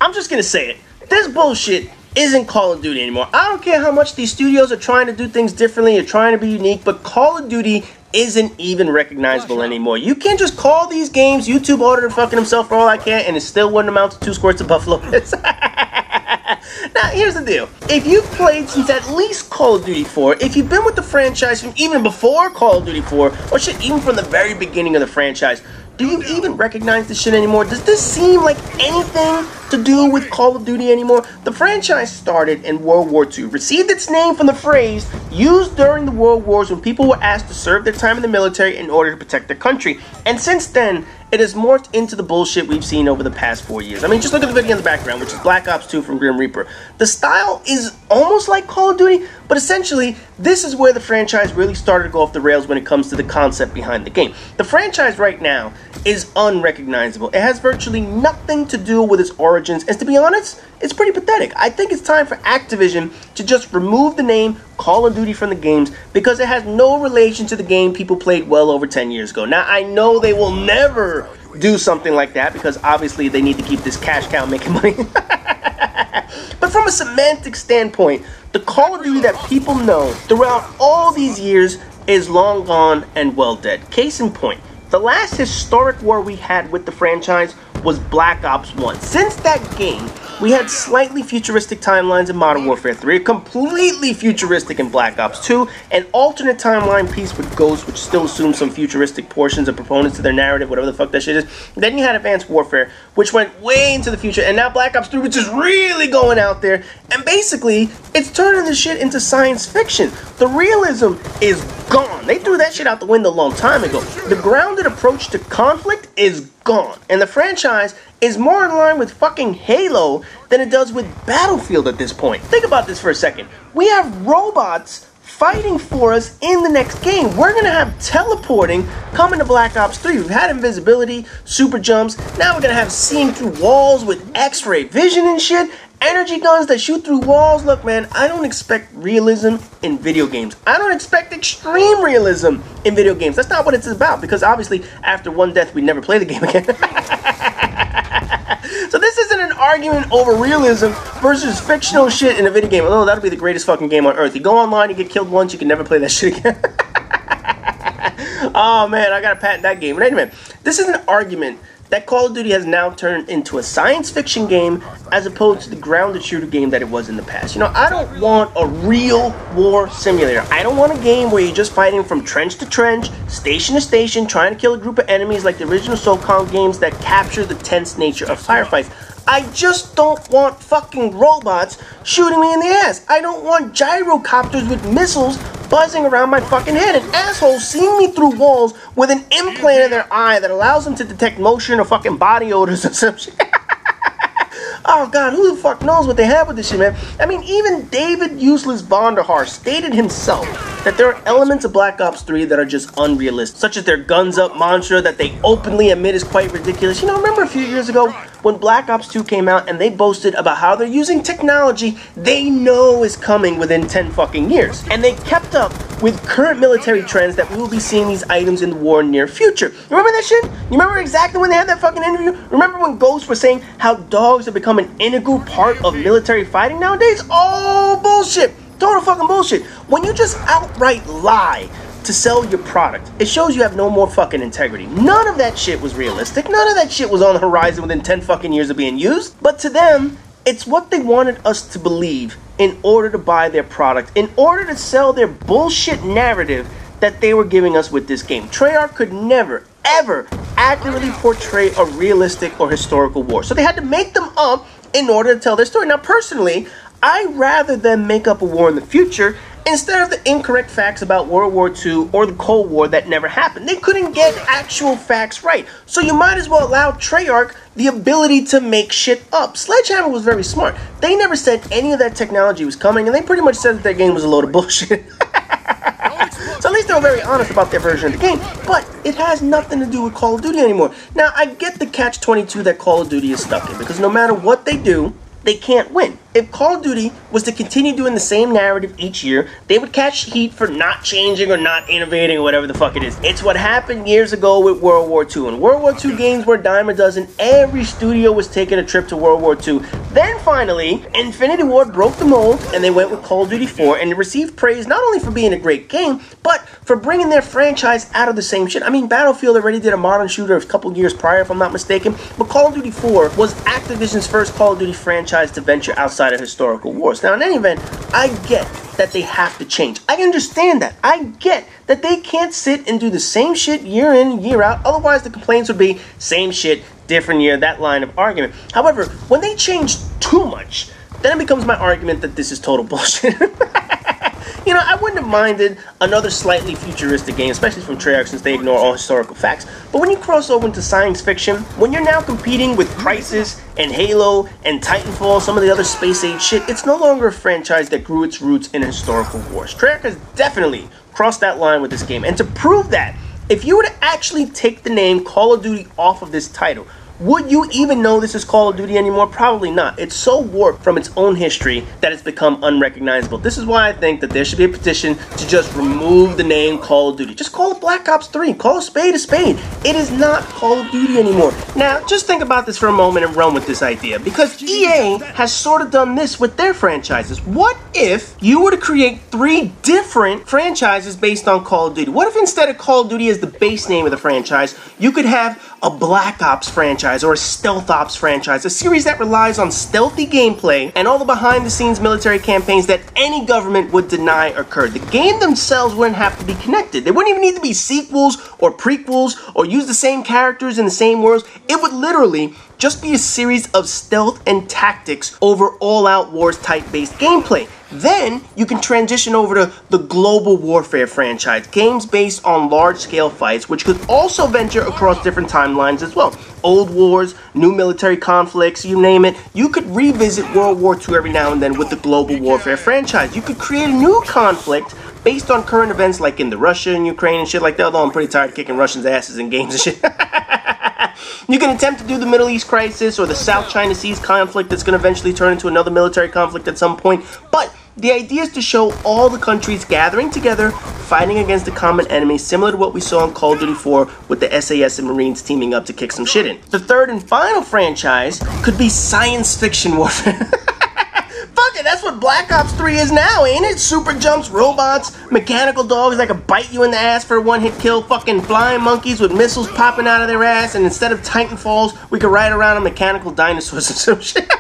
I'm just gonna say it. This bullshit isn't Call of Duty anymore. I don't care how much these studios are trying to do things differently or trying to be unique, but Call of Duty isn't even recognizable anymore. You can't just call these games YouTube ordered fucking himself for all I can, and it still wouldn't amount to 2 squirts of Buffalo. Now, here's the deal. If you've played since at least Call of Duty 4, if you've been with the franchise from even before Call of Duty 4, or shit, even from the very beginning of the franchise, do you even recognize this shit anymore? Does this seem like anything to do with Call of Duty anymore? The franchise started in World War II, received its name from the phrase used during the World Wars when people were asked to serve their time in the military in order to protect their country. And since then, it has morphed into the bullshit we've seen over the past 4 years. I mean, just look at the video in the background, which is Black Ops 2 from Grim Reaper. The style is almost like Call of Duty, but essentially, this is where the franchise really started to go off the rails when it comes to the concept behind the game. The franchise right now is unrecognizable. It has virtually nothing to do with its origins, and to be honest, it's pretty pathetic. I think it's time for Activision to just remove the name Call of Duty from the games because it has no relation to the game people played well over 10 years ago. Now, I know they will never do something like that because obviously they need to keep this cash cow making money. But from a semantic standpoint, the Call of Duty that people know throughout all these years is long gone and well dead. Case in point, the last historic war we had with the franchise was Black Ops 1. Since that game, we had slightly futuristic timelines in Modern Warfare 3, a completely futuristic in Black Ops 2, an alternate timeline piece with Ghosts, which still assumes some futuristic portions of proponents to their narrative, whatever the fuck that shit is. Then you had Advanced Warfare, which went way into the future, and now Black Ops 3, which is really going out there, and basically, it's turning this shit into science fiction. The realism is gone. They threw that shit out the window a long time ago. The grounded approach to conflict is gone, and the franchise is more in line with fucking Halo than it does with Battlefield at this point. Think about this for a second. We have robots fighting for us in the next game. We're gonna have teleporting coming to Black Ops 3. We've had invisibility, super jumps. Now we're gonna have seeing through walls with X-ray vision and shit. Energy guns that shoot through walls. Look, man, I don't expect realism in video games. I don't expect extreme realism in video games. That's not what it's about, because obviously after one death we never play the game again. So this isn't an argument over realism versus fictional shit in a video game. Although that'll be the greatest fucking game on earth. You go online, you get killed once, you can never play that shit again. Oh man, I gotta patent that game. But anyway, this is an argument that Call of Duty has now turned into a science fiction game as opposed to the grounded shooter game that it was in the past. You know, I don't want a real war simulator. I don't want a game where you're just fighting from trench to trench, station to station, trying to kill a group of enemies like the original SOCOM games that capture the tense nature of firefights. I just don't want fucking robots shooting me in the ass. I don't want gyrocopters with missiles buzzing around my fucking head and assholes seeing me through walls with an implant in their eye that allows them to detect motion or fucking body odors or some shit. Oh god, who the fuck knows what they have with this shit, man? I mean, even David Useless Vonderhaar stated himself that there are elements of Black Ops 3 that are just unrealistic, such as their guns up mantra that they openly admit is quite ridiculous. You know, remember a few years ago when Black Ops 2 came out and they boasted about how they're using technology they know is coming within 10 fucking years. And they kept up with current military trends that we will be seeing these items in the war in near future. You remember that shit? You remember exactly when they had that fucking interview? Remember when Ghosts were saying how dogs have become an integral part of military fighting nowadays? Oh, bullshit. Total fucking bullshit. When you just outright lie to sell your product, it shows you have no more fucking integrity. None of that shit was realistic. None of that shit was on the horizon within 10 fucking years of being used. But to them, it's what they wanted us to believe in order to buy their product, in order to sell their bullshit narrative that they were giving us with this game. Treyarch could never, ever accurately portray a realistic or historical war. So they had to make them up in order to tell their story. Now, personally, I'd rather them make up a war in the future instead of the incorrect facts about World War II or the Cold War that never happened. They couldn't get actual facts right. So you might as well allow Treyarch the ability to make shit up. Sledgehammer was very smart. They never said any of that technology was coming, and they pretty much said that their game was a load of bullshit. So at least they were very honest about their version of the game, but it has nothing to do with Call of Duty anymore. Now, I get the catch-22 that Call of Duty is stuck in, because no matter what they do, they can't win. if Call of Duty was to continue doing the same narrative each year, they would catch heat for not changing or not innovating or whatever the fuck it is. It's what happened years ago with World War II. When World War II games were a dime a dozen, every studio was taking a trip to World War II. Then finally, Infinity Ward broke the mold and they went with Call of Duty 4, and it received praise not only for being a great game, but for bringing their franchise out of the same shit. I mean, Battlefield already did a modern shooter a couple years prior, if I'm not mistaken, but Call of Duty 4 was Activision's first Call of Duty franchise to venture outside of historical wars. Now, in any event, I get that they have to change. I understand that. I get that they can't sit and do the same shit year in, year out. Otherwise, the complaints would be same shit, different year, that line of argument. However, when they change too much, then it becomes my argument that this is total bullshit. You know, I wouldn't have minded another slightly futuristic game, especially from Treyarch, since they ignore all historical facts. But when you cross over into science fiction, when you're now competing with Crysis and Halo and Titanfall, some of the other space age shit, it's no longer a franchise that grew its roots in historical wars. Treyarch has definitely crossed that line with this game. And to prove that, if you were to actually take the name Call of Duty off of this title, would you even know this is Call of Duty anymore? Probably not. It's so warped from its own history that it's become unrecognizable. This is why I think that there should be a petition to just remove the name Call of Duty. Just call it Black Ops 3. Call a spade a spade. It is not Call of Duty anymore. Now, just think about this for a moment and run with this idea, because EA has sort of done this with their franchises. What if you were to create 3 different franchises based on Call of Duty? What if instead of Call of Duty as the base name of the franchise, you could have a Black Ops franchise or a Stealth Ops franchise, a series that relies on stealthy gameplay and all the behind-the-scenes military campaigns that any government would deny occurred. The game themselves wouldn't have to be connected. They wouldn't even need to be sequels or prequels or use the same characters in the same worlds. It would literally just be a series of stealth and tactics over all-out wars type-based gameplay. Then you can transition over to the Global Warfare franchise, games based on large-scale fights, which could also venture across different timelines as well. Old wars, new military conflicts, you name it. You could revisit World War II every now and then with the Global Warfare franchise. You could create a new conflict based on current events like in the Russia and Ukraine and shit like that, although I'm pretty tired of kicking Russians' asses in games and shit. You can attempt to do the Middle East crisis or the South China Seas conflict that's going to eventually turn into another military conflict at some point. But the idea is to show all the countries gathering together, fighting against a common enemy, similar to what we saw in Call of Duty 4 with the SAS and Marines teaming up to kick some shit in. The third and final franchise could be science fiction warfare. Fuck it, that's what Black Ops 3 is now, ain't it? Super jumps, robots, mechanical dogs that can bite you in the ass for a one-hit kill, fucking flying monkeys with missiles popping out of their ass, and instead of Titanfalls, we could ride around on mechanical dinosaurs or some shit.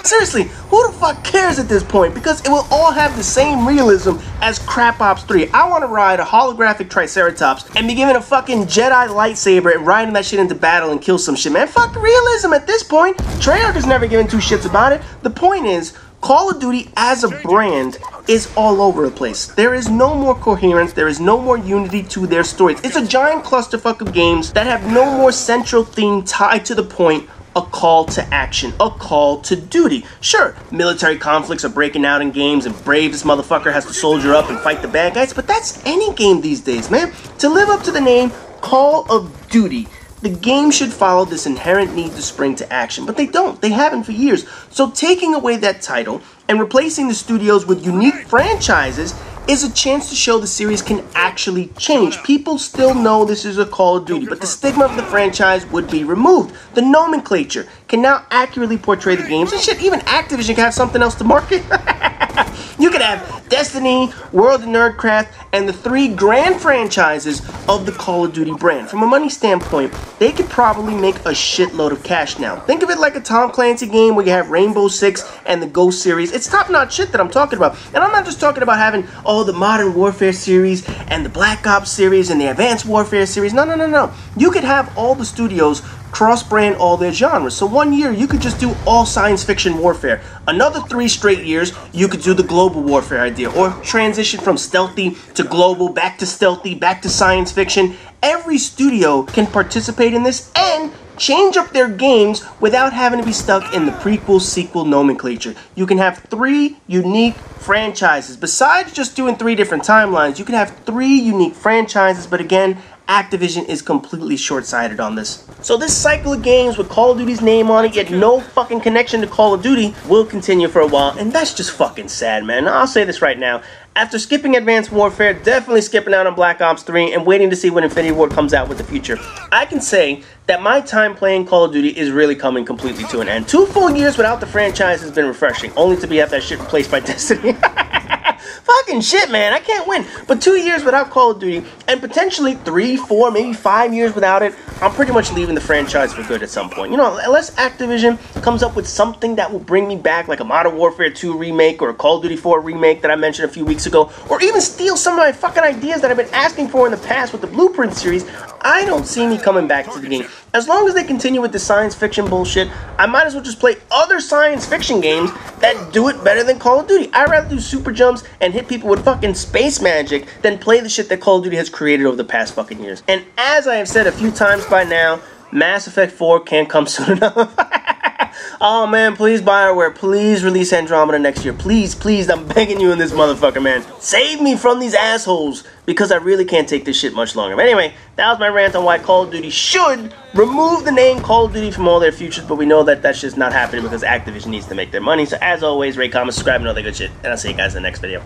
Seriously, who the fuck cares at this point? Because it will all have the same realism as Crap Ops 3. I want to ride a holographic Triceratops and be given a fucking Jedi lightsaber and riding that shit into battle and kill some shit, man. Fuck realism at this point. Treyarch has never given 2 shits about it. The point is, Call of Duty as a brand is all over the place. There is no more coherence, there is no more unity to their stories. It's a giant clusterfuck of games that have no more central theme tied to the point, a call to action, a call to duty. Sure, military conflicts are breaking out in games and brave this motherfucker has to soldier up and fight the bad guys, but that's any game these days, man. To live up to the name Call of Duty, the game should follow this inherent need to spring to action, but they don't. They haven't for years. So taking away that title and replacing the studios with unique franchises is a chance to show the series can actually change. People still know this is a Call of Duty, but the stigma of the franchise would be removed. The nomenclature can now accurately portray the games, and shit, even Activision can have something else to market. You could have Destiny, World of Nerdcraft, and the 3 grand franchises of the Call of Duty brand. From a money standpoint, they could probably make a shitload of cash now. Think of it like a Tom Clancy game where you have Rainbow Six and the Ghost series. It's top-notch shit that I'm talking about. And I'm not just talking about having, the Modern Warfare series and the Black Ops series and the Advanced Warfare series. No. You could have all the studios cross-brand all their genres. So one year, you could just do all science fiction warfare. Another 3 straight years, you could do the global warfare idea, or transition from stealthy to global, back to stealthy, back to science fiction. Every studio can participate in this and change up their games without having to be stuck in the prequel, sequel nomenclature. You can have 3 unique franchises. Besides just doing 3 different timelines, you can have 3 unique franchises, but again, Activision is completely short-sighted on this. So this cycle of games with Call of Duty's name on it, yet no fucking connection to Call of Duty, will continue for a while, and that's just fucking sad, man. I'll say this right now. After skipping Advanced Warfare, definitely skipping out on Black Ops 3, and waiting to see when Infinity Ward comes out with the future, I can say that my time playing Call of Duty is really coming completely to an end. 2 full years without the franchise has been refreshing, only to have that shit replaced by Destiny. Fucking shit, man, I can't win. But 2 years without Call of Duty, and potentially 3, 4, maybe 5 years without it, I'm pretty much leaving the franchise for good at some point. You know, unless Activision comes up with something that will bring me back, like a Modern Warfare 2 remake or a Call of Duty 4 remake that I mentioned a few weeks ago, or even steal some of my fucking ideas that I've been asking for in the past with the Blueprint series, I don't see me coming back to the game. As long as they continue with the science fiction bullshit, I might as well just play other science fiction games that do it better than Call of Duty. I'd rather do super jumps and hit people with fucking space magic than play the shit that Call of Duty has created over the past fucking years. And as I have said a few times by now, Mass Effect 4 can't come soon enough. Oh man, please BioWare, please release Andromeda next year. Please, please, I'm begging you in this motherfucker, man. Save me from these assholes, because I really can't take this shit much longer. But anyway, that was my rant on why Call of Duty should remove the name Call of Duty from all their futures, but we know that that's just not happening because Activision needs to make their money. So as always, rate, comment, subscribe, and all that good shit. And I'll see you guys in the next video.